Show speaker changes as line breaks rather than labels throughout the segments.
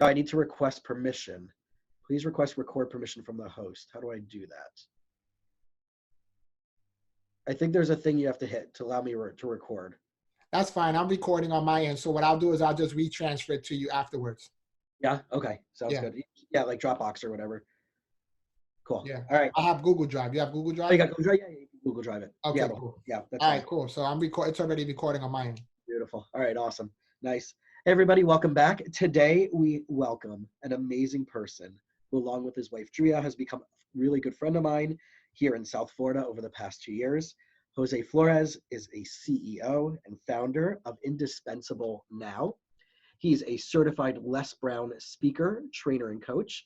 Oh, I need to request permission. Please request record permission from the host. How do I do that? I think there's a thing you have to hit to allow me to record.
That's fine. I'm recording on my end. So what I'll do is I'll just retransfer it to you afterwards.
Yeah. Okay. Sounds
Yeah.
good. Yeah, like Dropbox or whatever. Cool.
Yeah.
All right.
I have Google Drive. You have Google
Oh, you
Drive?
got Google Drive? Yeah, you can Google Drive it.
Okay,
Yeah.
cool.
Yeah, that's
All
fine.
right, cool. So it's already recording on my end.
Beautiful. All right. Awesome. Nice. Hey, everybody, welcome back. Today we welcome an amazing person who, along with his wife Drea, has become a really good friend of mine here in South Florida over the past 2 years. Jose Flores is a CEO and founder of Indispensable now. He's a certified Les Brown speaker, trainer, and coach,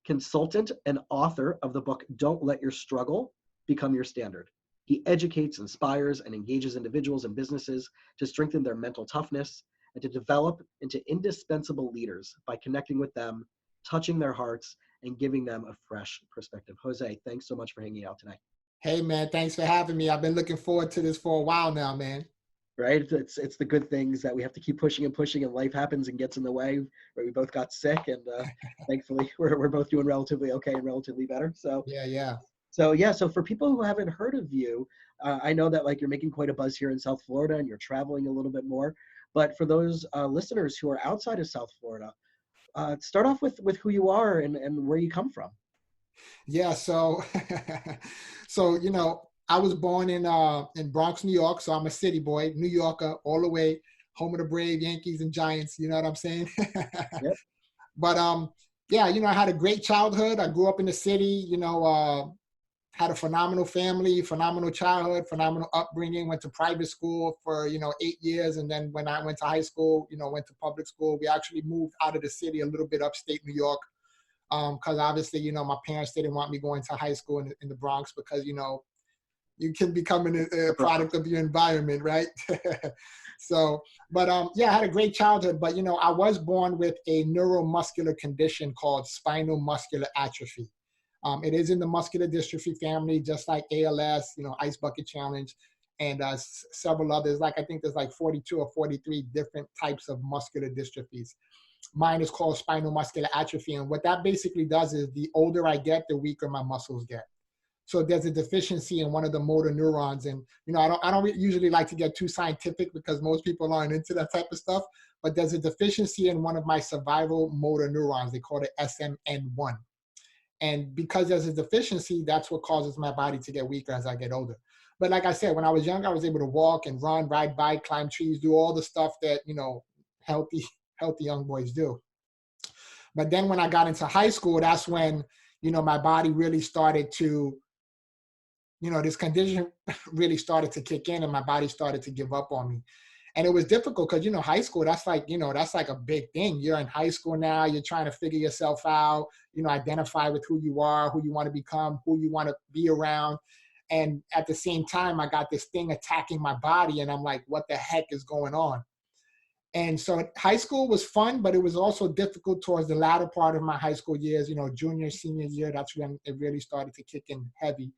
consultant, and author of the book Don't Let Your Struggle Become Your Standard. He educates, inspires, and engages individuals and businesses to strengthen their mental toughness and to develop into indispensable leaders by connecting with them, touching their hearts, and giving them a fresh perspective. Jose, thanks so much for hanging out tonight.
Hey, man, thanks for having me. I've been looking forward to this for a while now, man.
Right? It's the good things that we have to keep pushing and pushing, and life happens and gets in the way. Right? We both got sick, and thankfully we're both doing relatively okay and relatively better.
Yeah.
So for people who haven't heard of you, I know that like you're making quite a buzz here in South Florida, and you're traveling a little bit more. But for those listeners who are outside of South Florida, start off with who you are and where you come from.
Yeah, so I was born in Bronx, New York, so I'm a city boy, New Yorker all the way, home of the Brave, Yankees, and Giants. You know what I'm saying?
Yep.
But yeah, I had a great childhood. I grew up in the city. Had a phenomenal family, phenomenal childhood, phenomenal upbringing. Went to private school for 8 years, and then when I went to high school, went to public school. We actually moved out of the city a little bit upstate New York. Because obviously, my parents didn't want me going to high school in the Bronx because, you can become a product of your environment, right? Yeah, I had a great childhood, but, I was born with a neuromuscular condition called spinal muscular atrophy. It is in the muscular dystrophy family, just like ALS, ice bucket challenge, and several others. I think there's 42 or 43 different types of muscular dystrophies. Mine is called spinal muscular atrophy. And what that basically does is the older I get, the weaker my muscles get. So there's a deficiency in one of the motor neurons. And, I don't usually like to get too scientific because most people aren't into that type of stuff, but there's a deficiency in one of my survival motor neurons. They call it SMN1. And because there's a deficiency, that's what causes my body to get weaker as I get older. But like I said, when I was young, I was able to walk and run, ride bike, climb trees, do all the stuff that, healthy young boys do. But then when I got into high school, that's when, my body really started to, this condition really started to kick in and my body started to give up on me. And it was difficult because, high school, that's like a big thing. You're in high school now, you're trying to figure yourself out, identify with who you are, who you want to become, who you want to be around. And at the same time, I got this thing attacking my body and I'm like, what the heck is going on? And so high school was fun, but it was also difficult towards the latter part of my high school years, junior, senior year. That's when it really started to kick in heavy.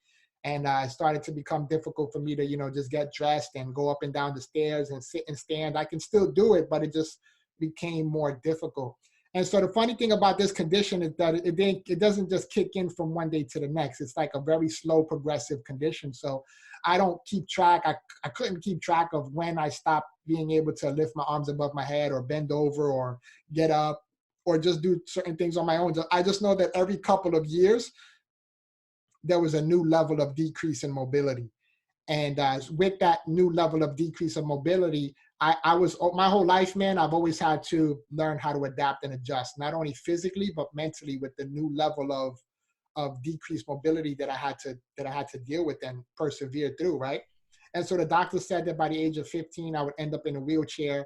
And it started to become difficult for me to, just get dressed and go up and down the stairs and sit and stand. I can still do it, but it just became more difficult. And so the funny thing about this condition is that it doesn't just kick in from one day to the next. It's like a very slow progressive condition. So I don't keep track. I couldn't keep track of when I stopped being able to lift my arms above my head or bend over or get up or just do certain things on my own. I just know that every couple of years, there was a new level of decrease in mobility. And with that new level of decrease of mobility, I was, my whole life, man, I've always had to learn how to adapt and adjust, not only physically, but mentally with the new level of decreased mobility that I had to deal with and persevere through, right? And so the doctor said that by the age of 15, I would end up in a wheelchair.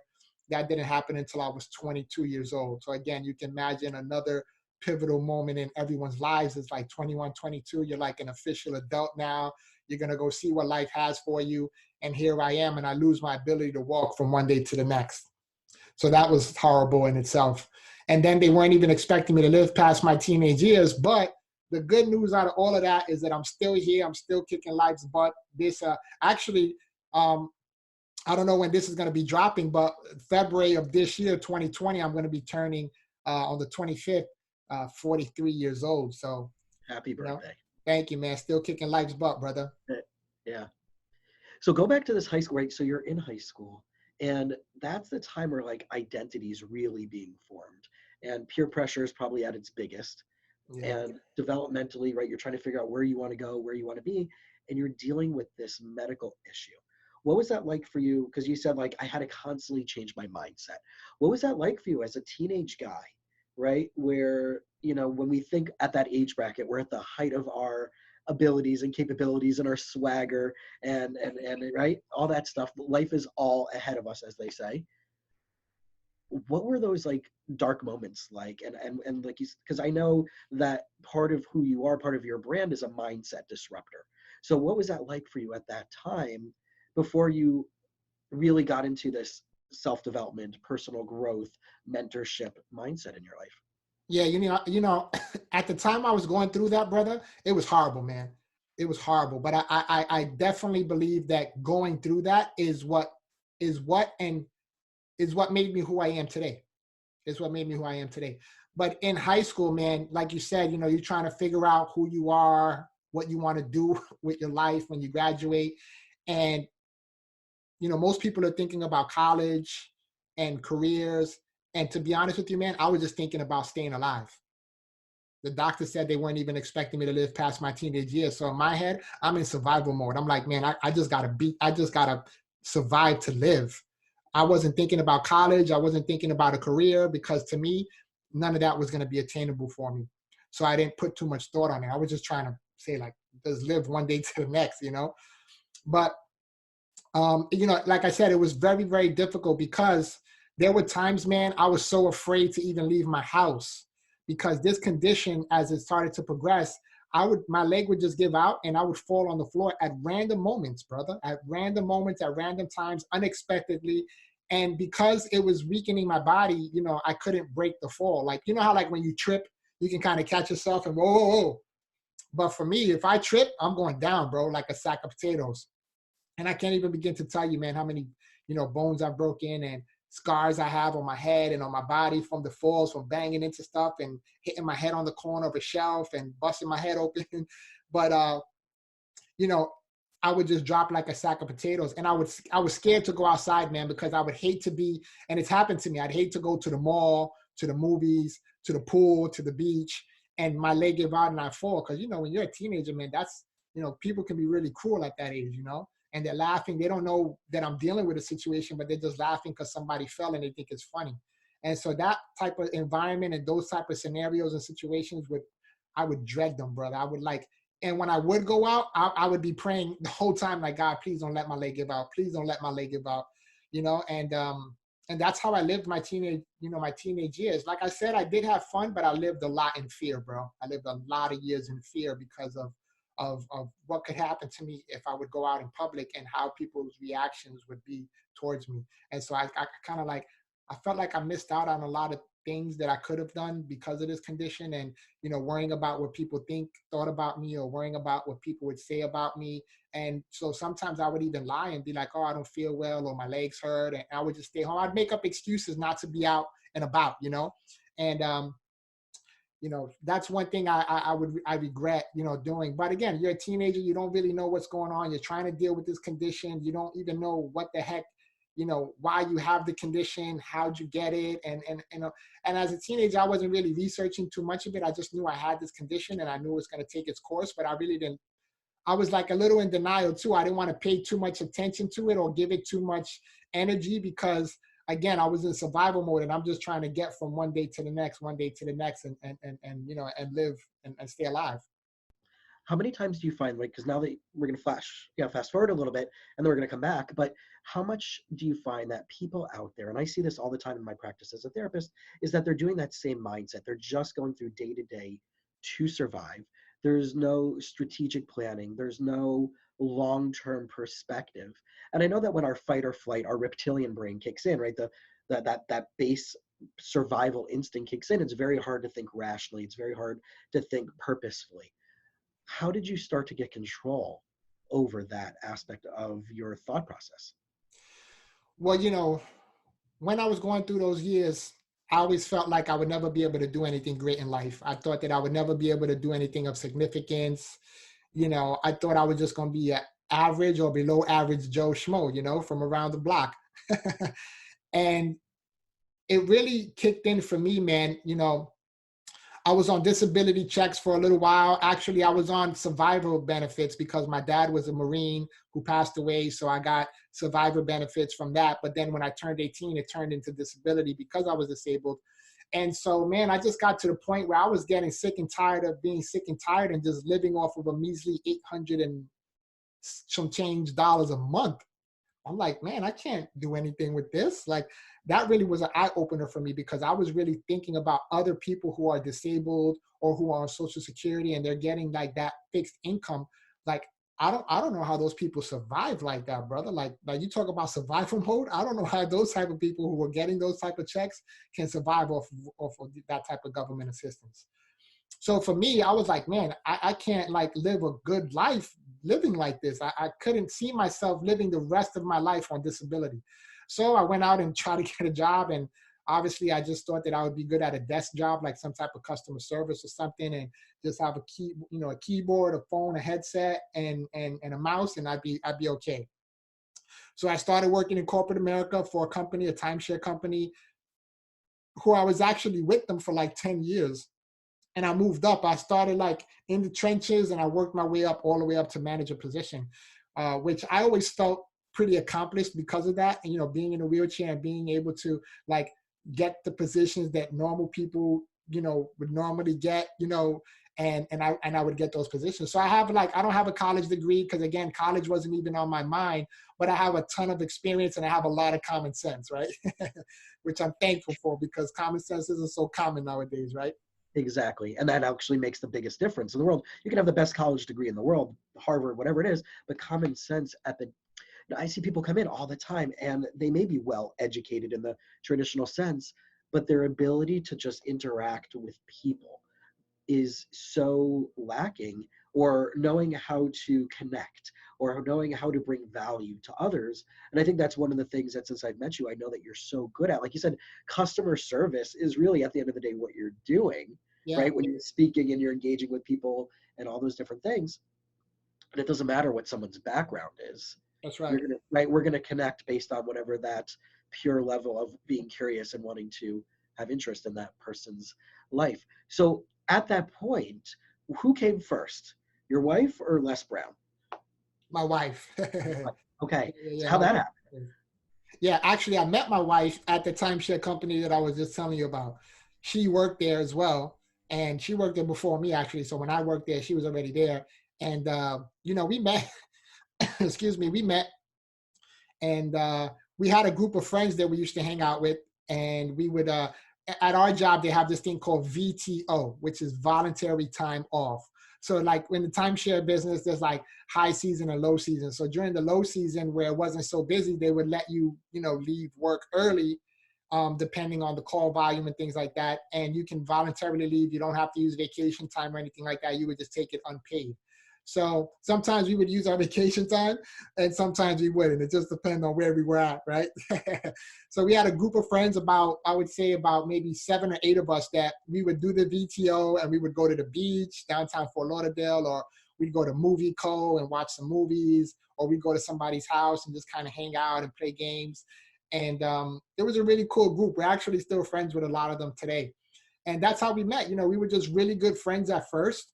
That didn't happen until I was 22 years old. So again, you can imagine another pivotal moment in everyone's lives. It's like 21, 22, you're like an official adult now. You're going to go see what life has for you. And here I am, and I lose my ability to walk from one day to the next. So that was horrible in itself. And then they weren't even expecting me to live past my teenage years. But the good news out of all of that is that I'm still here. I'm still kicking life's butt. This actually, I don't know when this is going to be dropping, but February of this year, 2020, I'm going to be turning on the 25th, 43 years old. So,
Happy
you know,
birthday.
thank you, man. Still kicking life's butt, brother.
Yeah. So go back to this high school, right? So you're in high school, and that's the time where like identity is really being formed, and peer pressure is probably at its biggest.
Yeah.
And developmentally, right, you're trying to figure out where you want to go, where you want to be, and you're dealing with this medical issue. What was that like for you? Because you said like I had to constantly change my mindset. What was that like for you as a teenage guy, right? Where, you know, when we think at that age bracket, we're at the height of our abilities and capabilities and our swagger and right, all that stuff. Life is all ahead of us, as they say. What were those like dark moments like? And like you, because I know that part of who you are, part of your brand is a mindset disruptor. So what was that like for you at that time before you really got into this self-development, personal growth, mentorship mindset in your life?
Yeah, at the time I was going through that, brother, it was horrible, man. It was horrible. But I definitely believe that going through that is what and is what made me who I am today. Is what made me who I am today. But in high school, man, like you said, you're trying to figure out who you are, what you want to do with your life when you graduate. And, most people are thinking about college and careers. And to be honest with you, man, I was just thinking about staying alive. The doctor said they weren't even expecting me to live past my teenage years. So in my head, I'm in survival mode. I'm like, man, I just gotta survive to live. I wasn't thinking about college. I wasn't thinking about a career because to me, none of that was going to be attainable for me. So I didn't put too much thought on it. I was just trying to say like, just live one day to the next. But, like I said, it was very, very difficult because there were times, man, I was so afraid to even leave my house because this condition, as it started to progress, my leg would just give out and I would fall on the floor at random moments, brother, at random moments, at random times, unexpectedly. And because it was weakening my body, I couldn't break the fall. Like, how like when you trip, you can kind of catch yourself and whoa, whoa, whoa. But for me, if I trip, I'm going down, bro, like a sack of potatoes. And I can't even begin to tell you, man, how many, bones I've broken and scars I have on my head and on my body from the falls, from banging into stuff and hitting my head on the corner of a shelf and busting my head open. But, you know, I would just drop like a sack of potatoes. And I was scared to go outside, man, because I would hate to be, and it's happened to me. I'd hate to go to the mall, to the movies, to the pool, to the beach, and my leg give out and I fall. Cause when you're a teenager, man, that's, people can be really cruel at that age. And they're laughing. They don't know that I'm dealing with a situation, but they're just laughing because somebody fell and they think it's funny. And so that type of environment and those type of scenarios and situations I would dread them, brother. I would like, and when I would go out, I would be praying the whole time, like, God, please don't let my leg give out. Please don't let my leg give out, and that's how I lived my teenage years. Like I said, I did have fun, but I lived a lot in fear, bro. I lived a lot of years in fear because of what could happen to me if I would go out in public and how people's reactions would be towards me. And so I kind of like, I felt like I missed out on a lot of things that I could have done because of this condition and, worrying about what people thought about me or worrying about what people would say about me. And so sometimes I would even lie and be like, oh, I don't feel well or my legs hurt. And I would just stay home. I'd make up excuses not to be out and about. And, that's one thing I regret, doing. But again, you're a teenager, you don't really know what's going on. You're trying to deal with this condition. You don't even know what the heck, why you have the condition, how'd you get it. And as a teenager, I wasn't really researching too much of it. I just knew I had this condition and I knew it was going to take its course, but I really didn't. I was like a little in denial too. I didn't want to pay too much attention to it or give it too much energy because again, I was in survival mode and I'm just trying to get from one day to the next, and live and stay alive.
How many times do you find, like, because now that we're going to fast forward a little bit and then we're going to come back, but how much do you find that people out there, and I see this all the time in my practice as a therapist, is that they're doing that same mindset. They're just going through day to day to survive. There's no strategic planning. There's no long-term perspective. And I know that when our fight or flight, our reptilian brain kicks in, right? That base survival instinct kicks in. It's very hard to think rationally. It's very hard to think purposefully. How did you start to get control over that aspect of your thought process?
Well, when I was going through those years, I always felt like I would never be able to do anything great in life. I thought that I would never be able to do anything of significance. I thought I was just going to be an average or below average Joe Schmo, from around the block. And it really kicked in for me, man. I was on disability checks for a little while. Actually, I was on survivor benefits because my dad was a Marine who passed away. So I got survivor benefits from that. But then when I turned 18, it turned into disability because I was disabled. And so, man, I just got to the point where I was getting sick and tired of being sick and tired and just living off of a measly 800 and some change dollars a month. I'm like, man, I can't do anything with this. Like, that really was an eye opener for me because I was really thinking about other people who are disabled or who are on Social Security and they're getting like that fixed income. Like, I don't know how those people survive like that, brother. Like you talk about survival mode. I don't know how those type of people who are getting those type of checks can survive off of that type of government assistance. So for me, I was like, man, I can't like live a good life living like this. I couldn't see myself living the rest of my life on disability. So I went out and tried to get a job. And obviously I just thought that I would be good at a desk job, like some type of customer service or something, and just have a keyboard, a phone, a headset, and a mouse, and I'd be okay. So I started working in corporate America for a company, a timeshare company, who I was actually with them for like 10 years. And I moved up. I started like in the trenches and I worked my way up all the way up to manager position, which I always felt pretty accomplished because of that. And, being in a wheelchair and being able to like get the positions that normal people, would normally get, and I would get those positions. So I don't have a college degree because again, college wasn't even on my mind, but I have a ton of experience and I have a lot of common sense, right? Which I'm thankful for because common sense isn't so common nowadays, right?
Exactly. And that actually makes the biggest difference in the world. You can have the best college degree in the world, Harvard, whatever it is, but common sense I see people come in all the time and they may be well educated in the traditional sense, but their ability to just interact with people is so lacking, or knowing how to connect or knowing how to bring value to others. And I think that's one of the things that since I've met you, I know that you're so good at. Like you said, customer service is really at the end of the day what you're doing,
Yeah,
right? When you're speaking and you're engaging with people and all those different things. And it doesn't matter what someone's background is.
that's right.
We're gonna connect based on whatever that pure level of being curious and wanting to have interest in that person's life. So at that point, who came first, your wife or Les Brown?
My wife.
Okay, so
Yeah,
how
my
that
wife. Yeah, actually, I met my wife at the timeshare company that I was just telling you about. She worked there as well, and she worked there before me, actually. So when I worked there, she was already there. And, we met, excuse me, we met, and we had a group of friends that we used to hang out with. And we would, at our job, they have this thing called VTO, which is voluntary time off. So like in the timeshare business, there's like high season and low season. So during the low season where it wasn't so busy, they would let you, leave work early, depending on the call volume and things like that. And you can voluntarily leave. You don't have to use vacation time or anything like that. You would just take it unpaid. So sometimes we would use our vacation time and sometimes we wouldn't. It just depends on where we were at, right? So we had a group of friends I would say about maybe 7 or 8 of us that we would do the VTO and we would go to the beach, downtown Fort Lauderdale, or we'd go to Movie Co. and watch some movies, or we'd go to somebody's house and just kind of hang out and play games. And it was a really cool group. We're actually still friends with a lot of them today. And that's how we met. We were just really good friends at first.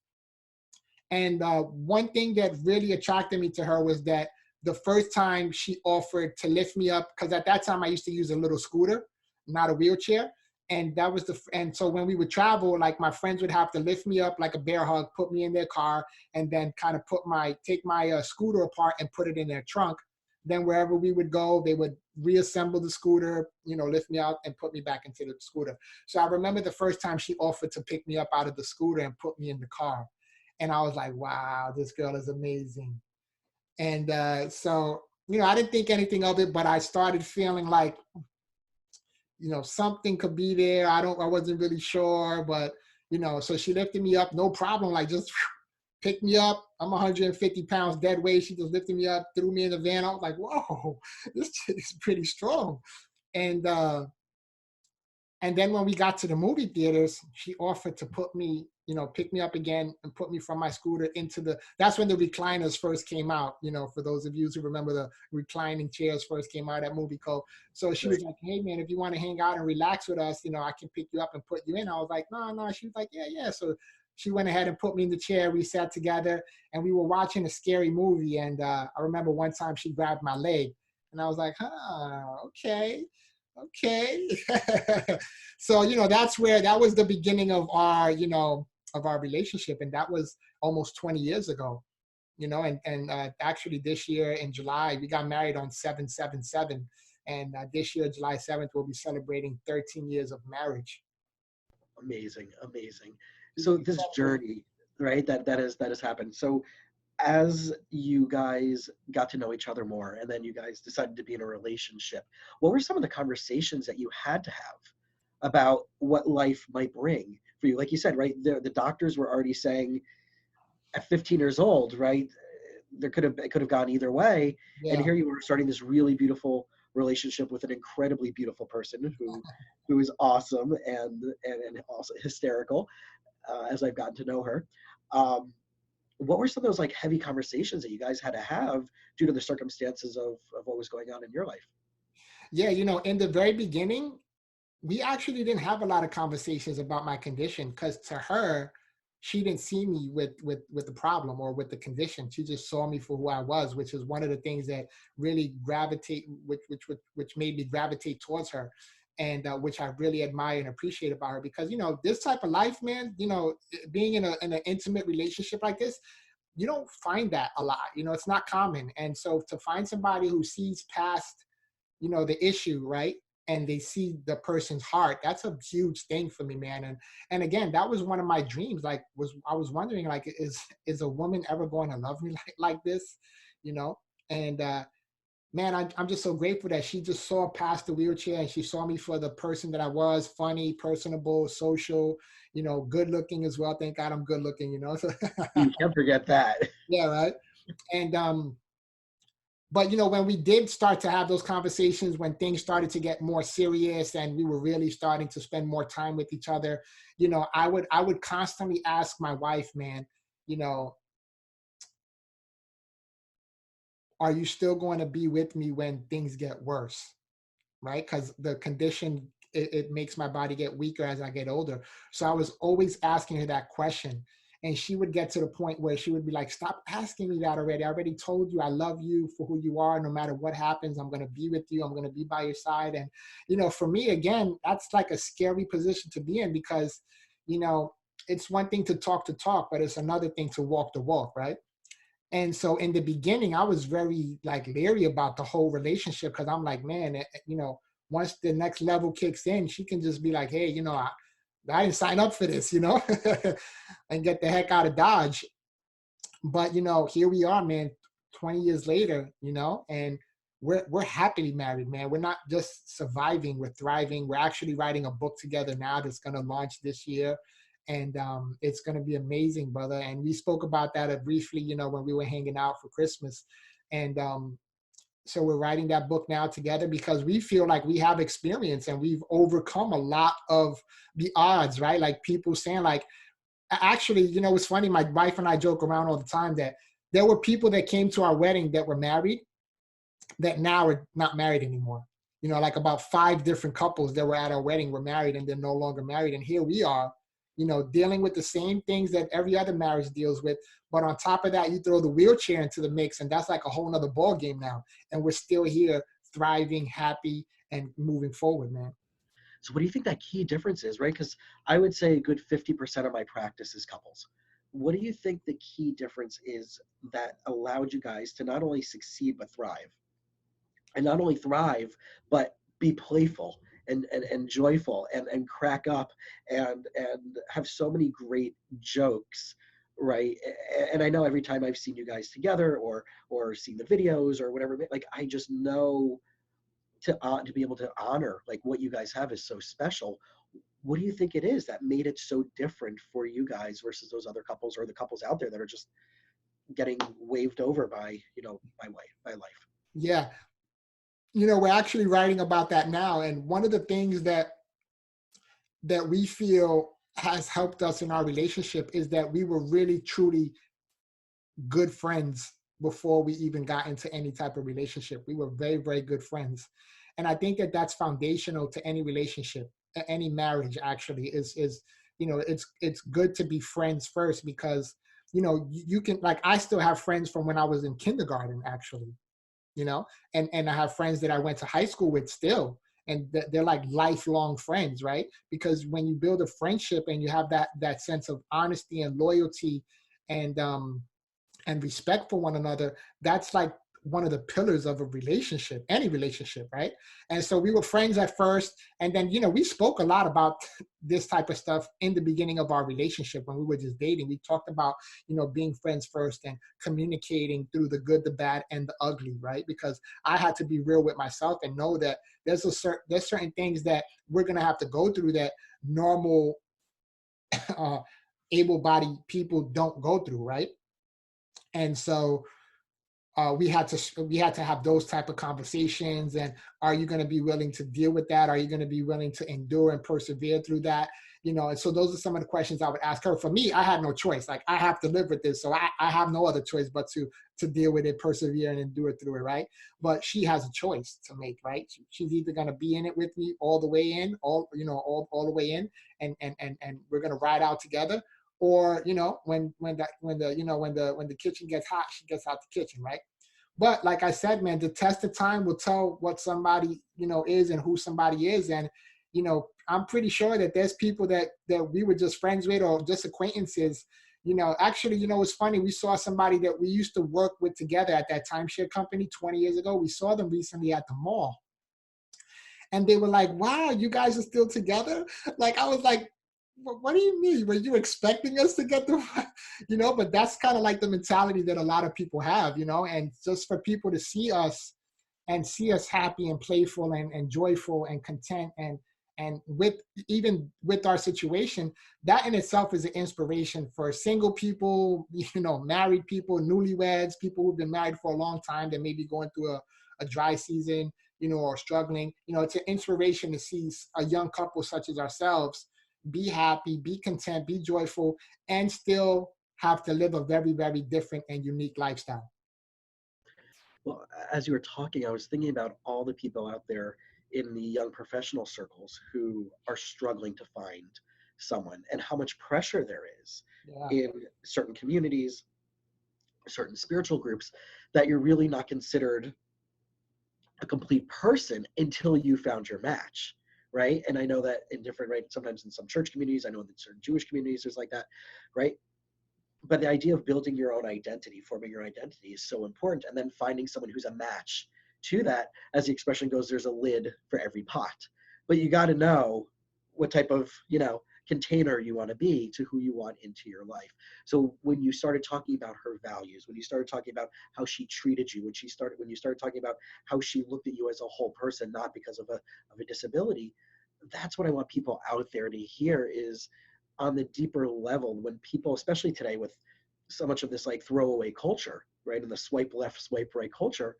And one thing that really attracted me to her was that the first time she offered to lift me up, because at that time I used to use a little scooter, not a wheelchair. And and so when we would travel, like my friends would have to lift me up like a bear hug, put me in their car, and then kind of take my scooter apart and put it in their trunk. Then wherever we would go, they would reassemble the scooter, lift me out and put me back into the scooter. So I remember the first time she offered to pick me up out of the scooter and put me in the car. And I was like, wow, this girl is amazing. And so, I didn't think anything of it, but I started feeling like, something could be there. I wasn't really sure, but, so she lifted me up, no problem. Like just picked me up. I'm 150 pounds dead weight. She just lifted me up, threw me in the van. I was like, whoa, this chick is pretty strong. And And then when we got to the movie theaters, she offered to put me, pick me up again and put me from my scooter into that's when the recliners first came out, for those of you who remember the reclining chairs first came out at Movie Co. So she
Right.
was like, hey man, if you want to hang out and relax with us, I can pick you up and put you in. I was like, no, no. She was like, yeah, yeah. So she went ahead and put me in the chair. We sat together and we were watching a scary movie. And I remember one time she grabbed my leg and I was like, okay. Okay. So, that was the beginning of our relationship. And that was almost 20 years ago, and actually this year in July, we got married on 7/7/7. And this year, July 7th, we'll be celebrating 13 years of marriage.
Amazing, amazing.
Pretty
So this
incredible.
journey, right, that has happened. So as you guys got to know each other more and then you guys decided to be in a relationship, what were some of the conversations that you had to have about what life might bring for you? Like you said, right, the doctors were already saying at 15 years old, right, it could have gone either way. And
Yeah.
here you were starting this really beautiful relationship with an incredibly beautiful person who is awesome and also hysterical, as I've gotten to know her. Um, what were some of those like heavy conversations that you guys had to have due to the circumstances of what was going on in your life?
Yeah. In the very beginning, we actually didn't have a lot of conversations about my condition because to her, she didn't see me with the problem or with the condition. She just saw me for who I was, which is one of the things that really which made me gravitate towards her, and which I really admire and appreciate about her. Because this type of life, man, being in an intimate relationship like this, you don't find that a lot. It's not common, and so to find somebody who sees past the issue, right, and they see the person's heart, that's a huge thing for me, man. And again, that was one of my dreams. Like, I was wondering, like, is a woman ever going to love me like this, you know and man, I'm just so grateful that she just saw past the wheelchair and she saw me for the person that I was: funny, personable, social, good looking as well. Thank God I'm good looking. So,
You can't forget that.
yeah, right. And but when we did start to have those conversations, when things started to get more serious and we were really starting to spend more time with each other, I would constantly ask my wife, man, you know are you still going to be with me when things get worse? Right? Because the condition, it makes my body get weaker as I get older. So I was always asking her that question. And she would get to the point where she would be like, stop asking me that already. I already told you I love you for who you are. No matter what happens, I'm going to be with you. I'm going to be by your side. And, for me, again, that's like a scary position to be in because, you know, it's one thing to talk, but it's another thing to walk the walk, right? And so in the beginning, I was very like leery about the whole relationship because I'm like, man, once the next level kicks in, she can just be like, hey, I didn't sign up for this, and get the heck out of Dodge. But here we are, man, 20 years later, and we're happily married, man. We're not just surviving, we're thriving. We're actually writing a book together now that's gonna launch this year. And it's gonna be amazing, brother. And we spoke about that briefly, when we were hanging out for Christmas. And so we're writing that book now together because we feel like we have experience and we've overcome a lot of the odds, right? Like people saying like, actually, it's funny. My wife and I joke around all the time that there were people that came to our wedding that were married that now are not married anymore. Like about 5 different couples that were at our wedding were married and they're no longer married. And here we are, dealing with the same things that every other marriage deals with. But on top of that, you throw the wheelchair into the mix and that's like a whole nother ball game now. And we're still here thriving, happy, and moving forward, man.
So what do you think that key difference is, right? Because I would say a good 50% of my practice is couples. What do you think the key difference is that allowed you guys to not only succeed but thrive? And not only thrive, but be playful and joyful and crack up and have so many great jokes, right? And I know every time I've seen you guys together or seen the videos or whatever, like I just know to be able to honor like what you guys have is so special. What do you think it is that made it so different for you guys versus those other couples or the couples out there that are just getting waved over by by life?
Yeah. We're actually writing about that now. And one of the things that that we feel has helped us in our relationship is that we were really, truly good friends before we even got into any type of relationship. We were very, very good friends. And I think that that's foundational to any relationship, any marriage actually is, it's good to be friends first because, you can, like, I still have friends from when I was in kindergarten, actually, and I have friends that I went to high school with still, and they're like lifelong friends, right? Because when you build a friendship and you have that sense of honesty and loyalty and respect for one another, that's like one of the pillars of a relationship, any relationship, right? And so we were friends at first, and then we spoke a lot about this type of stuff in the beginning of our relationship when we were just dating. We talked about being friends first and communicating through the good, the bad, and the ugly, right? Because I had to be real with myself and know that there's certain things that we're gonna have to go through that normal able-bodied people don't go through, right? And so we had to have those type of conversations. And are you going to be willing to deal with that? Are you going to be willing to endure and persevere through that? And so those are some of the questions I would ask her. For me, I had no choice. Like, I have to live with this, so I have no other choice but to deal with it, persevere, and endure through it, right? But she has a choice to make, right? She's either going to be in it with me all the way in, all the way in, and we're going to ride out together. Or when the kitchen gets hot, she gets out the kitchen, right? But like I said, man, the test of time will tell what somebody is and who somebody is. And I'm pretty sure that there's people that we were just friends with or just acquaintances. Actually, it's funny. We saw somebody that we used to work with together at that timeshare company 20 years ago. We saw them recently at the mall, and they were like, "Wow, you guys are still together?" Like, I was like, what do you mean? Were you expecting us to get the, but that's kind of like the mentality that a lot of people have, and just for people to see us and see us happy and playful and joyful and content and even with our situation, that in itself is an inspiration for single people, married people, newlyweds, people who've been married for a long time that may be going through a dry season, or struggling. It's an inspiration to see a young couple such as ourselves be happy, be content, be joyful, and still have to live a very, very different and unique lifestyle.
Well, as you were talking, I was thinking about all the people out there in the young professional circles who are struggling to find someone and how much pressure there is in certain communities, certain spiritual groups, that you're really not considered a complete person until you found your match, right? And I know that in different, right, sometimes in some church communities, I know in certain Jewish communities there's like that, right? But the idea of building your own identity, forming your identity, is so important. And then finding someone who's a match to that, as the expression goes, there's a lid for every pot. But you got to know what type of container you want to be to who you want into your life. So when you started talking about her values, when you started talking about how she treated you, when you started talking about how she looked at you as a whole person, not because of a disability, that's what I want people out there to hear, is on the deeper level, when people, especially today with so much of this like throwaway culture, right, and the swipe left, swipe right culture,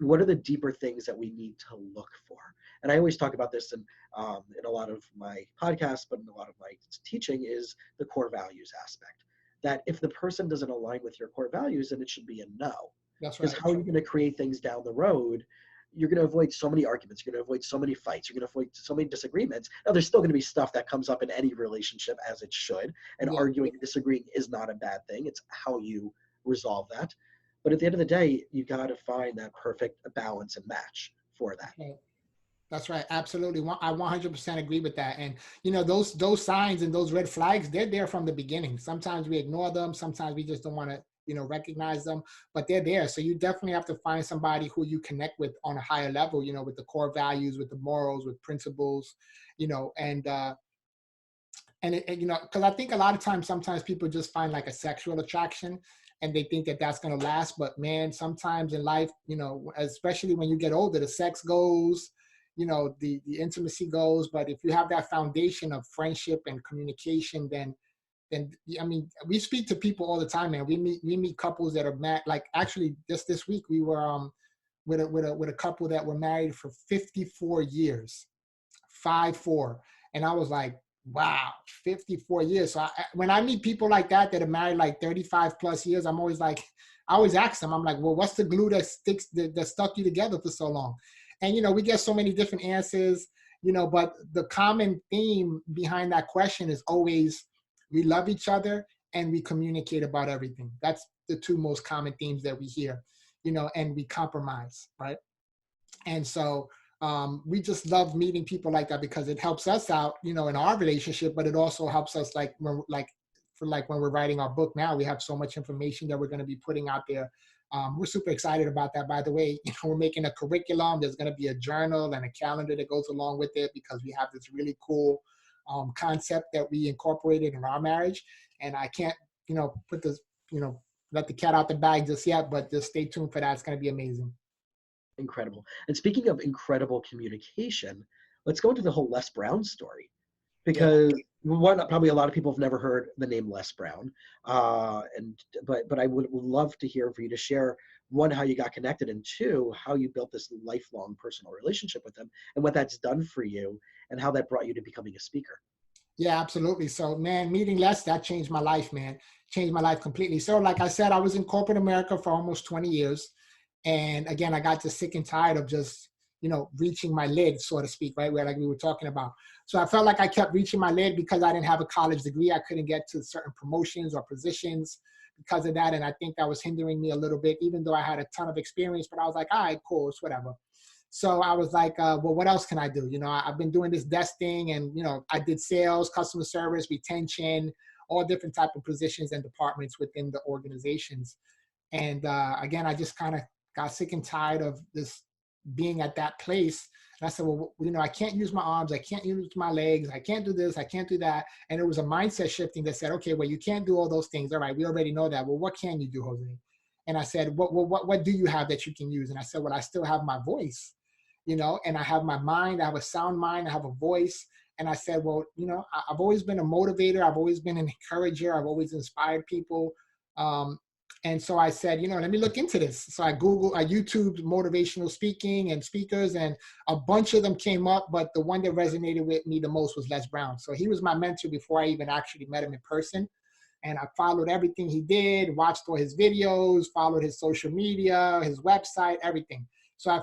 what are the deeper things that we need to look for? And I always talk about this in a lot of my podcasts, but in a lot of my teaching, is the core values aspect. That if the person doesn't align with your core values, then it should be a no.
That's right.
Because how are you going to create things down the road? You're going to avoid so many arguments. You're going to avoid so many fights. You're going to avoid so many disagreements. Now, there's still going to be stuff that comes up in any relationship, as it should. And arguing and disagreeing is not a bad thing. It's how you resolve that. But at the end of the day, you got to find that perfect balance and match for that.
Okay. That's right. Absolutely. I 100% agree with that. And, those signs and those red flags, they're there from the beginning. Sometimes we ignore them. Sometimes we just don't want to, recognize them, but they're there. So you definitely have to find somebody who you connect with on a higher level, with the core values, with the morals, with principles, because I think a lot of times, sometimes people just find like a sexual attraction and they think that that's going to last. But man, sometimes in life, especially when you get older, the sex goes, the intimacy goes. But if you have that foundation of friendship and communication, then I mean, we speak to people all the time, man. We meet couples that are married. Like, actually, just this week we were with a couple that were married for 54 years, 54, And I was like, wow, 54 years. So when I meet people like that are married like 35 plus years, I'm always like, I always ask them, I'm like, well, what's the glue that that stuck you together for so long? And, we get so many different answers, but the common theme behind that question is always, we love each other and we communicate about everything. That's the two most common themes that we hear, and we compromise, right? And so we just love meeting people like that because it helps us out, in our relationship, but it also helps us when we're writing our book now, we have so much information that we're going to be putting out there. We're super excited about that, by the way. We're making a curriculum. There's going to be a journal and a calendar that goes along with it because we have this really cool concept that we incorporated in our marriage. And I can't, put this, let the cat out the bag just yet, but just stay tuned for that. It's going to be amazing.
Incredible. And speaking of incredible communication, let's go into the whole Les Brown story, because one, probably a lot of people have never heard the name Les Brown, but I would love to hear for you to share, one, how you got connected, and two, how you built this lifelong personal relationship with him and what that's done for you and how that brought you to becoming a speaker.
Yeah, absolutely. So, man, meeting Les, that changed my life, man. Changed my life completely. So, like I said, I was in corporate America for almost 20 years. And again, I got just sick and tired of just, reaching my lid, so to speak, right? Where like we were talking about. So I felt like I kept reaching my lid because I didn't have a college degree. I couldn't get to certain promotions or positions because of that. And I think that was hindering me a little bit, even though I had a ton of experience, but I was like, all right, cool, it's whatever. So I was like, well, what else can I do? I've been doing this desk thing and, I did sales, customer service, retention, all different type of positions and departments within the organizations. And again, I just kind of got sick and tired of this being at that place. And I said, well, I can't use my arms. I can't use my legs. I can't do this. I can't do that. And it was a mindset shifting that said, okay, well, you can't do all those things. All right, we already know that. Well, what can you do, Jose? And I said, what do you have that you can use? And I said, well, I still have my voice, and I have my mind. I have a sound mind. I have a voice. And I said, well, I've always been a motivator. I've always been an encourager. I've always inspired people. And so I said, let me look into this. So I YouTubed motivational speaking and speakers, and a bunch of them came up, but the one that resonated with me the most was Les Brown. So he was my mentor before I even actually met him in person. And I followed everything he did, watched all his videos, followed his social media, his website, everything. So I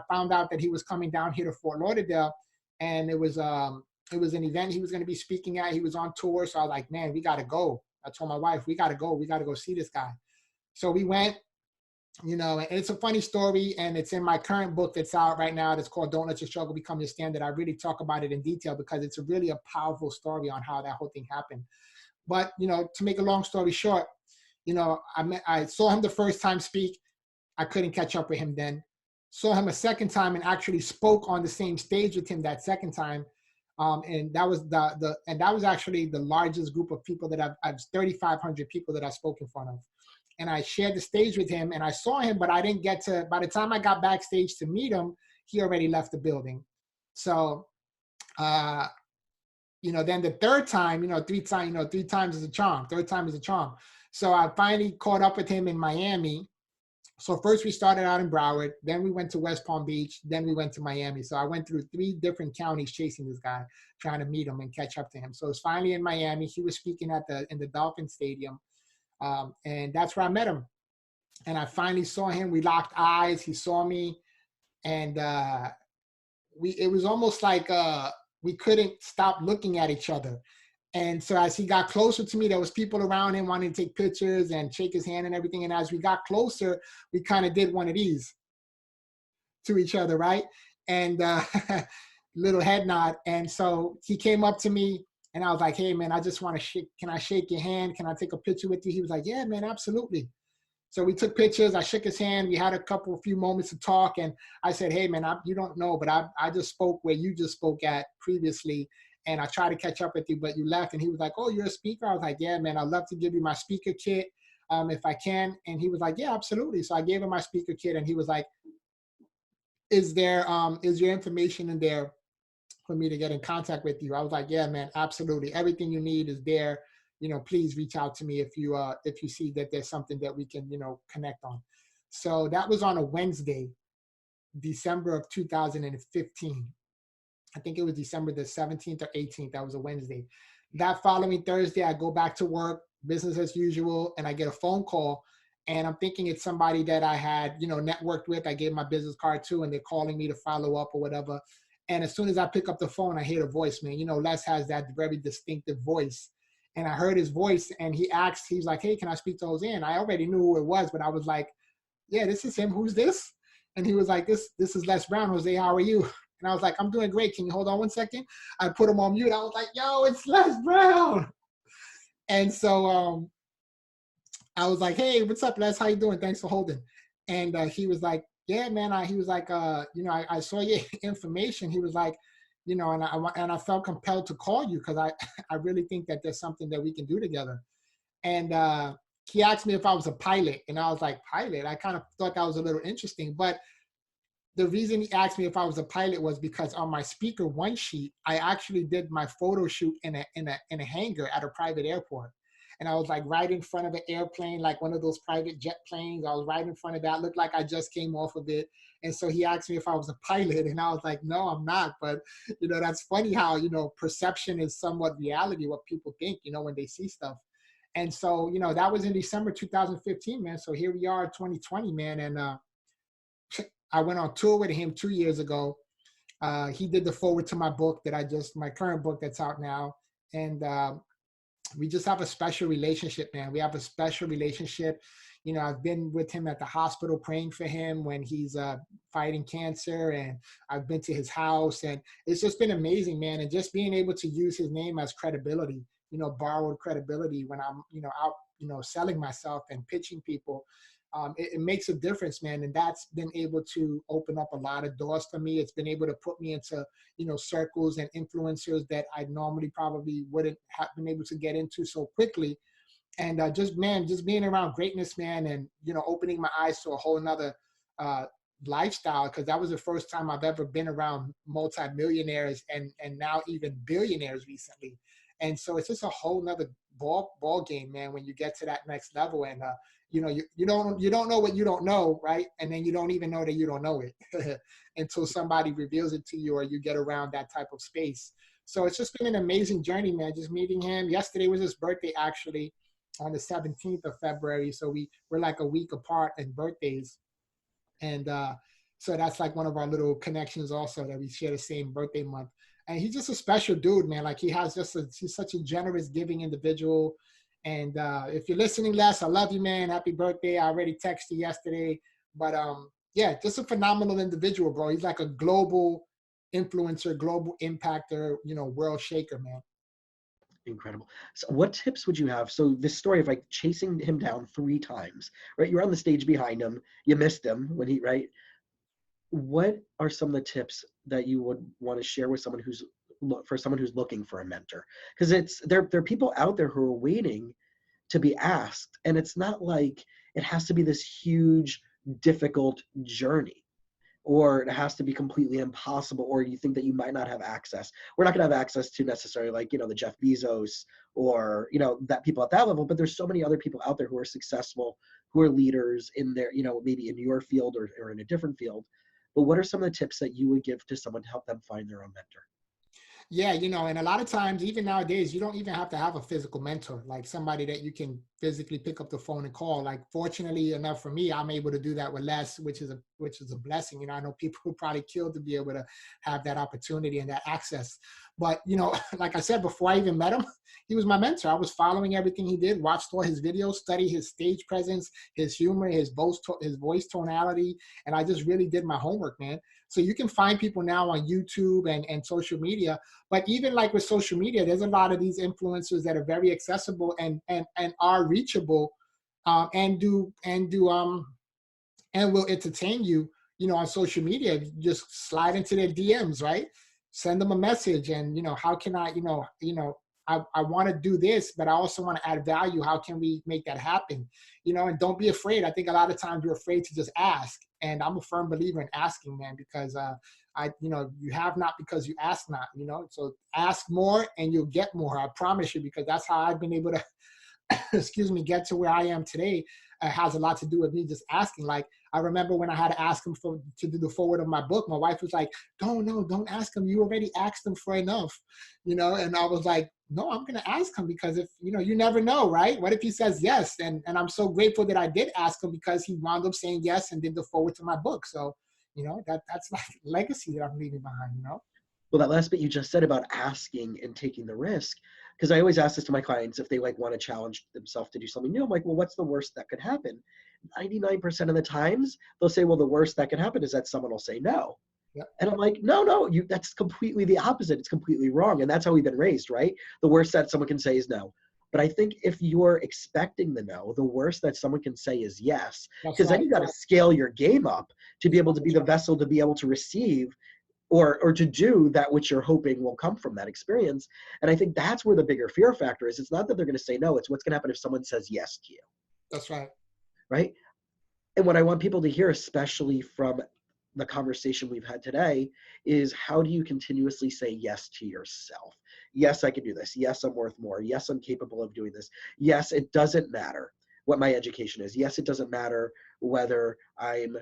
found out that he was coming down here to Fort Lauderdale, and it was an event he was going to be speaking at. He was on tour. So I was like, man, we got to go. I told my wife, we got to go see this guy. So we went, and it's a funny story, and it's in my current book that's out right now. That's called Don't Let Your Struggle Become Your Standard. I really talk about it in detail because it's really a powerful story on how that whole thing happened. But, to make a long story short, I saw him the first time speak. I couldn't catch up with him then. Saw him a second time and actually spoke on the same stage with him that second time. And that was that was actually the largest group of people that I've 3,500 people that I've spoken in front of. And I shared the stage with him and I saw him, but I didn't get to, by the time I got backstage to meet him, he already left the building. So, then the third time, three times is a charm. Third time is a charm. So I finally caught up with him in Miami. So first we started out in Broward, then we went to West Palm Beach, then we went to Miami. So I went through 3 different counties chasing this guy, trying to meet him and catch up to him. So it's finally in Miami. He was speaking in the Dolphin Stadium. And that's where I met him. And I finally saw him. We locked eyes. He saw me. And it was almost like we couldn't stop looking at each other. And so as he got closer to me, there was people around him wanting to take pictures and shake his hand and everything. And as we got closer, we kind of did one of these to each other, right? And little head nod. And so he came up to me and I was like, hey, man, I just want to can I shake your hand? Can I take a picture with you? He was like, yeah, man, absolutely. So we took pictures. I shook his hand. We had a few moments to talk. And I said, hey, man, you don't know, but I just spoke where you just spoke at previously. And I tried to catch up with you, but you left. And he was like, oh, you're a speaker? I was like, yeah, man, I'd love to give you my speaker kit if I can. And he was like, yeah, absolutely. So I gave him my speaker kit and he was like, is your information in there for me to get in contact with you? I was like, yeah, man, absolutely. Everything you need is there. Please reach out to me if you see that there's something that we can, connect on. So that was on a Wednesday, December of 2015. I think it was December the 17th or 18th. That was a Wednesday. That following Thursday, I go back to work, business as usual, and I get a phone call. And I'm thinking it's somebody that I had, networked with. I gave my business card to, and they're calling me to follow up or whatever. And as soon as I pick up the phone, I hear the voice, man. Les has that very distinctive voice. And I heard his voice, and he's like, hey, can I speak to Jose? And I already knew who it was, but I was like, yeah, this is him. Who's this? And he was like, this is Les Brown. Jose, how are you? And I was like, I'm doing great. Can you hold on 1 second? I put him on mute. I was like, yo, it's Les Brown. And so I was like, hey, what's up, Les? How you doing? Thanks for holding. And he was like, yeah, man. He was like, I saw your information. He was like, and I felt compelled to call you because I really think that there's something that we can do together. And he asked me if I was a pilot. And I was like, pilot? I kind of thought that was a little interesting. But the reason he asked me if I was a pilot was because on my speaker one sheet, I actually did my photo shoot in a hangar at a private airport. And I was like right in front of an airplane, like one of those private jet planes. I was right in front of that. Looked like I just came off of it. And so he asked me if I was a pilot. And I was like, no, I'm not. But, that's funny how, perception is somewhat reality, what people think, when they see stuff. And so, that was in December 2015, man. So here we are, 2020, man. And I went on tour with him 2 years ago. He did the forward to my book my current book that's out now. And we just have a special relationship, man. We have a special relationship. I've been with him at the hospital praying for him when he's fighting cancer, and I've been to his house, and it's just been amazing, man. And just being able to use his name as credibility, borrowed credibility when I'm, out, selling myself and pitching people. It makes a difference, man. And that's been able to open up a lot of doors for me. It's been able to put me into, circles and influencers that I normally probably wouldn't have been able to get into so quickly. And just being around greatness, man, and, opening my eyes to a whole nother lifestyle, because that was the first time I've ever been around multimillionaires and now even billionaires recently. And so it's just a whole nother ball game, man, when you get to that next level. And you don't know what you don't know, right? And then you don't even know that you don't know it until somebody reveals it to you or you get around that type of space. So it's just been an amazing journey, man, just meeting him. Yesterday was his birthday, actually, on the 17th of February. So we're like a week apart in birthdays. And so that's like one of our little connections also, that we share the same birthday month. And he's just a special dude, man. Like he's such a generous, giving individual. And if you're listening, Les, I love you, man. Happy birthday. I already texted you yesterday. But yeah, just a phenomenal individual, bro. He's like a global influencer, global impactor, world shaker, man.
Incredible. So what tips would you have? So this story of like chasing him down 3 times, right? You're on the stage behind him. You missed him when right? What are some of the tips that you would want to share with someone who's looking for a mentor? Because there are people out there who are waiting to be asked, and it's not like it has to be this huge, difficult journey, or it has to be completely impossible, or you think that you might not have access. We're not going to have access to necessarily like, the Jeff Bezos or, that people at that level, but there's so many other people out there who are successful, who are leaders in their, maybe in your field or in a different field. But what are some of the tips that you would give to someone to help them find their own mentor?
Yeah, and a lot of times, even nowadays, you don't even have to have a physical mentor, like somebody that you can physically pick up the phone and call. Like, fortunately enough for me, I'm able to do that with Les, which is a blessing. I know people who probably killed to be able to have that opportunity and that access. But, like I said, before I even met him, he was my mentor. I was following everything he did, watched all his videos, studied his stage presence, his humor, his voice tonality. And I just really did my homework, man. So you can find people now on YouTube and social media. But even like with social media, there's a lot of these influencers that are very accessible and are reachable, and will entertain you, on social media. You just slide into their DMs, right? Send them a message, and how can I, I want to do this, but I also want to add value. How can we make that happen? And don't be afraid. I think a lot of times you're afraid to just ask. And I'm a firm believer in asking, man, because you have not because you ask not, so ask more and you'll get more. I promise you, because that's how I've been able to, get to where I am today. Has a lot to do with me just asking. Like, I remember when I had to ask him to do the forward of my book, my wife was like, don't ask him. You already asked him for enough, and I was like, no, I'm going to ask him because if, you never know, right? What if he says yes? And I'm so grateful that I did ask him because he wound up saying yes and did the forward to my book. So, that's like legacy that I'm leaving behind.
Well, that last bit you just said about asking and taking the risk, because I always ask this to my clients if they want to challenge themselves to do something new. I'm like, well, what's the worst that could happen? 99% of the times they'll say, well, the worst that could happen is that someone will say no.
Yep.
And I'm like, no, that's completely the opposite. It's completely wrong. And that's how we've been raised, right? The worst that someone can say is no. But I think if you're expecting the no, the worst that someone can say is yes, because then you got to scale your game up to be able to be the vessel to be able to receive or to do that which you're hoping will come from that experience. And I think that's where the bigger fear factor is. It's not that they're going to say no, it's what's going to happen if someone says yes to you.
That's right.
Right? And what I want people to hear, especially from the conversation we've had today, is how do you continuously say yes to yourself? Yes, I can do this. Yes, I'm worth more. Yes, I'm capable of doing this. Yes, it doesn't matter what my education is. Yes, it doesn't matter whether I'm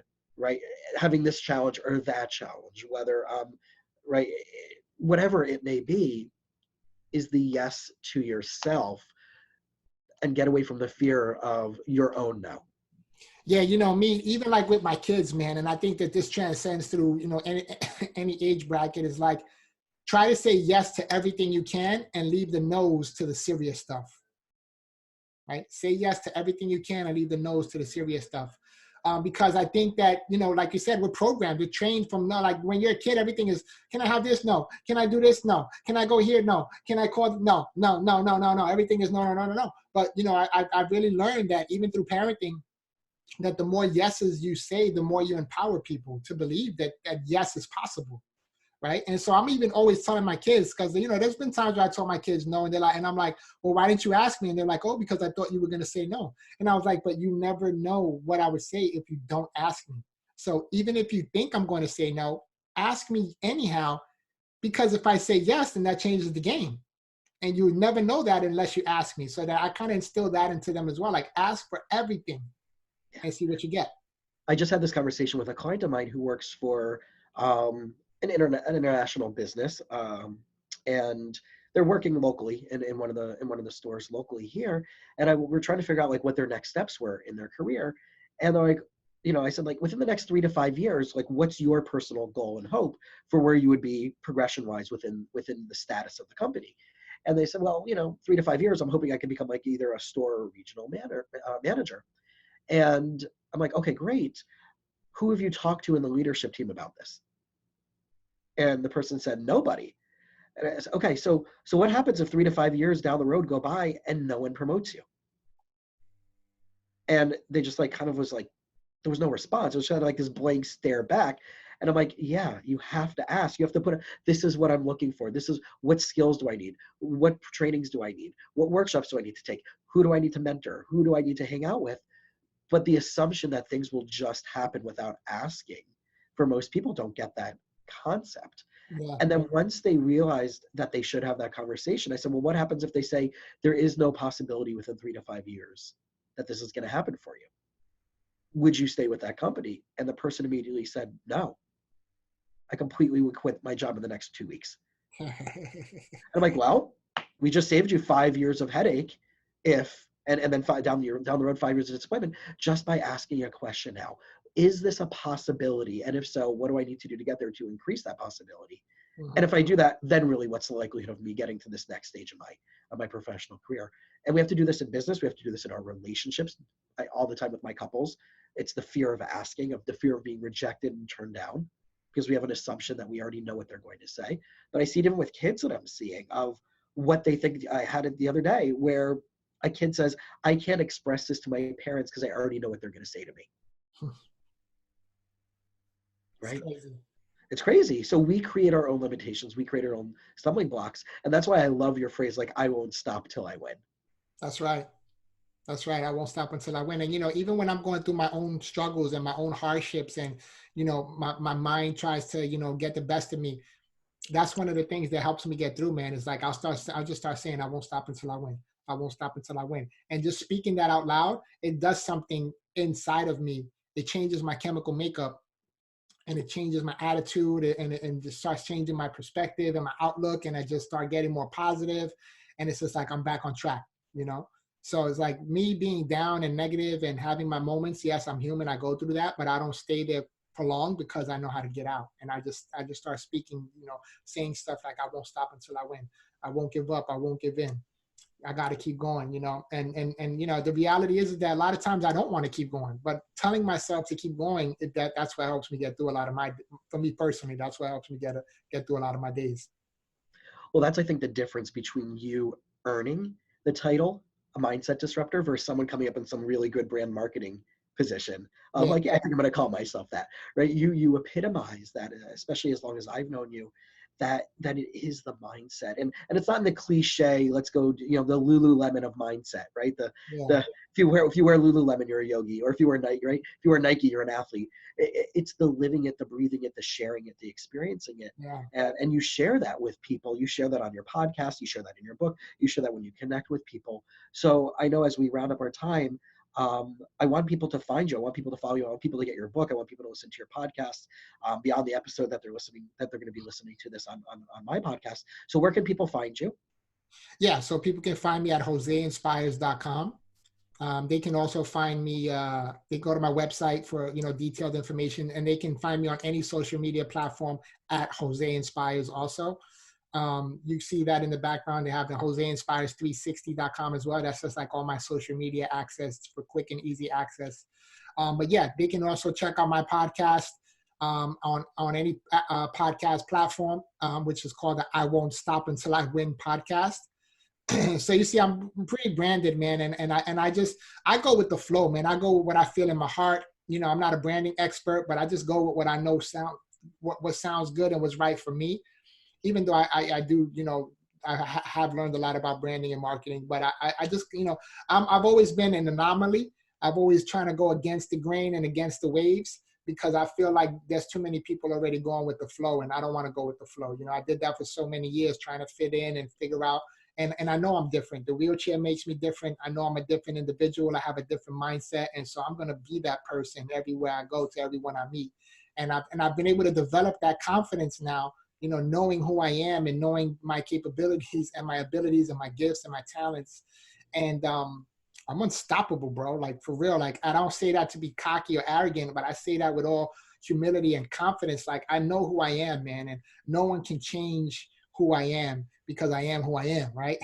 having this challenge or that challenge, whether whatever it may be, is the yes to yourself, and get away from the fear of your own no.
Yeah, me, even like with my kids, man, and I think that this transcends through, any age bracket, is like, try to say yes to everything you can and leave the no's to the serious stuff, right? Say yes to everything you can and leave the no's to the serious stuff. Because I think that, like you said, we're programmed, we're trained from no, like when you're a kid, everything is, can I have this? No. Can I do this? No. Can I go here? No. Can I call? No. Everything is no. But, I've really learned that even through parenting, that the more yeses you say, the more you empower people to believe that yes is possible. Right. And so I'm even always telling my kids, because, there's been times where I told my kids no, and and I'm like, well, why didn't you ask me? And they're like, oh, because I thought you were going to say no. And I was like, but you never know what I would say if you don't ask me. So even if you think I'm going to say no, ask me anyhow, because if I say yes, then that changes the game. And you would never know that unless you ask me. So that I kind of instill that into them as well. Like, ask for everything and see what you get.
I just had this conversation with a client of mine who works for an international business, and they're working locally in one of the stores locally here. And we're trying to figure out like what their next steps were in their career. And they're like, I said, like, within the next 3 to 5 years, like, what's your personal goal and hope for where you would be progression wise within the status of the company? And they said, well, 3 to 5 years, I'm hoping I can become like either a store or regional manager. And I'm like, okay, great. Who have you talked to in the leadership team about this? And the person said, nobody. And I said, okay, so what happens if 3 to 5 years down the road go by and no one promotes you? And they just like kind of was like, there was no response. It was kind of like this blank stare back. And I'm like, yeah, you have to ask. You have to this is what I'm looking for. This is what skills do I need? What trainings do I need? What workshops do I need to take? Who do I need to mentor? Who do I need to hang out with? But the assumption that things will just happen without asking, for most people, don't get that concept.
Yeah.
And then once they realized that they should have that conversation, I said, well, what happens if they say there is no possibility within 3 to 5 years that this is going to happen for you? Would you stay with that company? And the person immediately said, no, I completely would quit my job in the next 2 weeks. And I'm like, well, we just saved you 5 years of headache and then down the road, 5 years of disappointment, just by asking a question now. Is this a possibility? And if so, what do I need to do to get there to increase that possibility? Mm-hmm. And if I do that, then really what's the likelihood of me getting to this next stage of my professional career? And we have to do this in business. We have to do this in our relationships. All the time with my couples, it's the fear of asking, of the fear of being rejected and turned down, because we have an assumption that we already know what they're going to say. But I see it even with kids that I'm seeing, of what they think. I had it the other day where a kid says, I can't express this to my parents because I already know what they're going to say to me. Right? It's crazy. So we create our own limitations. We create our own stumbling blocks. And that's why I love your phrase, like, I won't stop till I win.
That's right. That's right. I won't stop until I win. And, even when I'm going through my own struggles and my own hardships and, my mind tries to, get the best of me, that's one of the things that helps me get through, man. It's like, I'll just start saying, I won't stop until I win. I won't stop until I win. And just speaking that out loud, it does something inside of me. it changes my chemical makeup, and it changes my attitude, and just starts changing my perspective and my outlook. And I just start getting more positive, and it's just like, I'm back on track, you know? So it's like me being down and negative and having my moments. Yes, I'm human. I go through that, but I don't stay there for long because I know how to get out. And I just start speaking, saying stuff like, I won't stop until I win. I won't give up. I won't give in. I got to keep going, and the reality is that a lot of times I don't want to keep going, but telling myself to keep going, that's what helps me get through a lot of for me personally, that's what helps me get through a lot of my days.
Well, that's, I think, the difference between you earning the title, a mindset disruptor, versus someone coming up in some really good brand marketing position. Like, I think I'm going to call myself that, right? You epitomize that, especially as long as I've known you, that it is the mindset, and it's not in the cliche, let's go, the Lululemon of mindset, right? If you wear Lululemon, you're a yogi, or if you wear Nike, right? If you wear Nike, you're an athlete. It's the living it, the breathing it, the sharing it, the experiencing it. And you share that with people. You share that on your podcast. You share that in your book. You share that when you connect with people. So I know, as we round up our time, I want people to find you. I want people to follow you. I want people to get your book. I want people to listen to your podcast beyond the episode that they're going to be listening to this on my podcast. So where can people find you?
Yeah, so people can find me at joseinspires.com. They can also find me, they go to my website for, detailed information, and they can find me on any social media platform at Jose Inspires also. You see that in the background. They have the joseinspires360.com as well. That's just like all my social media access for quick and easy access. But yeah, they can also check out my podcast on any podcast platform, which is called the I Won't Stop Until I Win podcast. So you see, I'm pretty branded, man. And I go with the flow, man. I go with what I feel in my heart. I'm not a branding expert, but I just go with what I know what sounds good and what's right for me. Even though I do, I have learned a lot about branding and marketing, but I just, I've always been an anomaly. I've always trying to go against the grain and against the waves, because I feel like there's too many people already going with the flow, and I don't want to go with the flow. I did that for so many years, trying to fit in and figure out. And I know I'm different. The wheelchair makes me different. I know I'm a different individual. I have a different mindset. And so I'm going to be that person everywhere I go, to everyone I meet. And I've been able to develop that confidence now, knowing who I am and knowing my capabilities and my abilities and my gifts and my talents. And I'm unstoppable, bro. Like, for real. Like, I don't say that to be cocky or arrogant, but I say that with all humility and confidence. Like, I know who I am, man. And no one can change who I am, because I am who I am, right?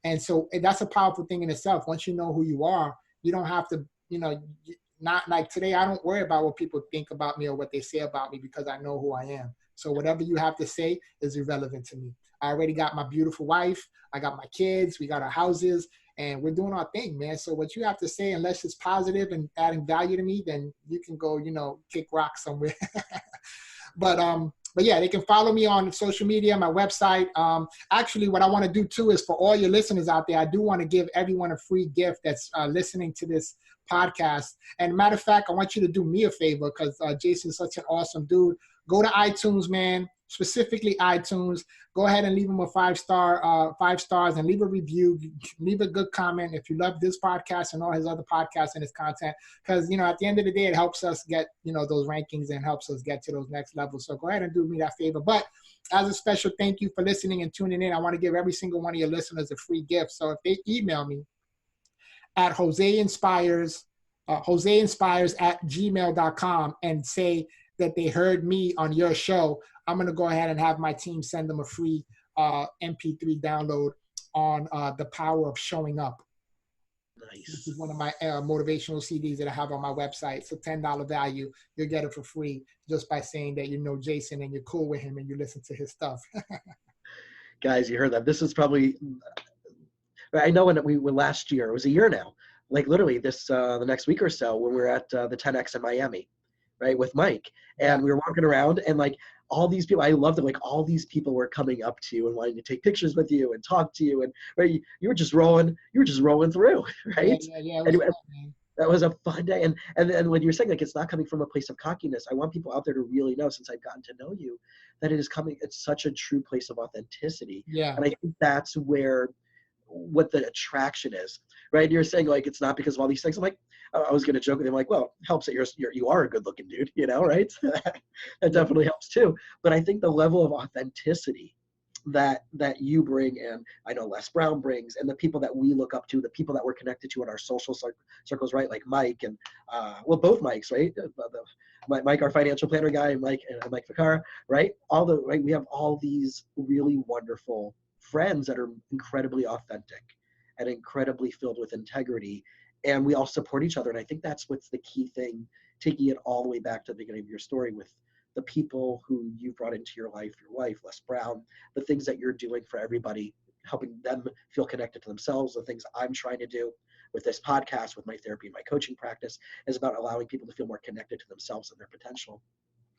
And so that's a powerful thing in itself. Once you know who you are, you don't have to, not like today, I don't worry about what people think about me or what they say about me, because I know who I am. So whatever you have to say is irrelevant to me. I already got my beautiful wife. I got my kids. We got our houses, and we're doing our thing, man. So what you have to say, unless it's positive and adding value to me, then you can go, kick rock somewhere. But yeah, they can follow me on social media, my website. Actually, what I want to do too is, for all your listeners out there, I do want to give everyone a free gift that's listening to this podcast. And matter of fact, I want you to do me a favor, because Jason's such an awesome dude. Go to iTunes, man, specifically iTunes. Go ahead and leave him a 5 stars, and leave a review. Leave a good comment if you love this podcast and all his other podcasts and his content. Because, at the end of the day, it helps us get, those rankings and helps us get to those next levels. So go ahead and do me that favor. But as a special thank you for listening and tuning in, I want to give every single one of your listeners a free gift. So if they email me at joseinspires at gmail.com and say that they heard me on your show, I'm going to go ahead and have my team send them a free MP3 download on the power of showing up.
Nice.
This is one of my motivational CDs that I have on my website. It's a $10 value. You'll get it for free just by saying that you know Jason and you're cool with him and you listen to his stuff.
Guys, you heard that. This is probably, I know when we were last year, it was a year now, like literally the next week or so, when we were at the 10X in Miami, right, with Mike. And we were walking around, and like all these people, I loved it. Like all these people were coming up to you and wanting to take pictures with you and talk to you. And right, you were just rolling through, right?
Yeah.
That was a fun day. And when you're saying like, it's not coming from a place of cockiness, I want people out there to really know, since I've gotten to know you, that it's such a true place of authenticity.
Yeah.
And I think that's where what the attraction is, right? You're saying like it's not because of all these things. I'm like, I was gonna joke with him like, well, it helps that you are a good looking dude, you know, right? That definitely helps too. But I think the level of authenticity that you bring, and I know Les Brown brings, and the people that we look up to, the people that we're connected to in our social circles, right? Like Mike and well, both Mikes, right? Mike, our financial planner guy, and Mike Ficara, right? Right, we have all these really wonderful friends that are incredibly authentic and incredibly filled with integrity, and we all support each other. And I think that's what's the key thing, taking it all the way back to the beginning of your story with the people who you brought into your life, your wife, Les Brown, the things that you're doing for everybody, helping them feel connected to themselves, the things I'm trying to do with this podcast, with my therapy and my coaching practice, is about allowing people to feel more connected to themselves and their potential.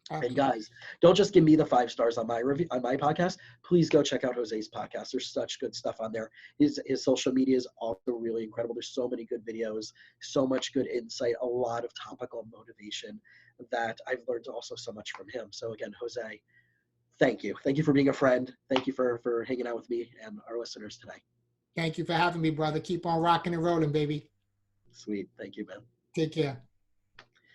Absolutely. And guys, don't just give me the 5 stars on my review, on my podcast. Please go check out Jose's podcast. There's such good stuff on there. His social media is also really incredible. There's so many good videos, so much good insight, a lot of topical motivation that I've learned also so much from him. So again, Jose, thank you. Thank you for being a friend. Thank you for hanging out with me and our listeners today.
Thank you for having me, brother. Keep on rocking and rolling, baby.
Sweet. Thank you, man.
Take care.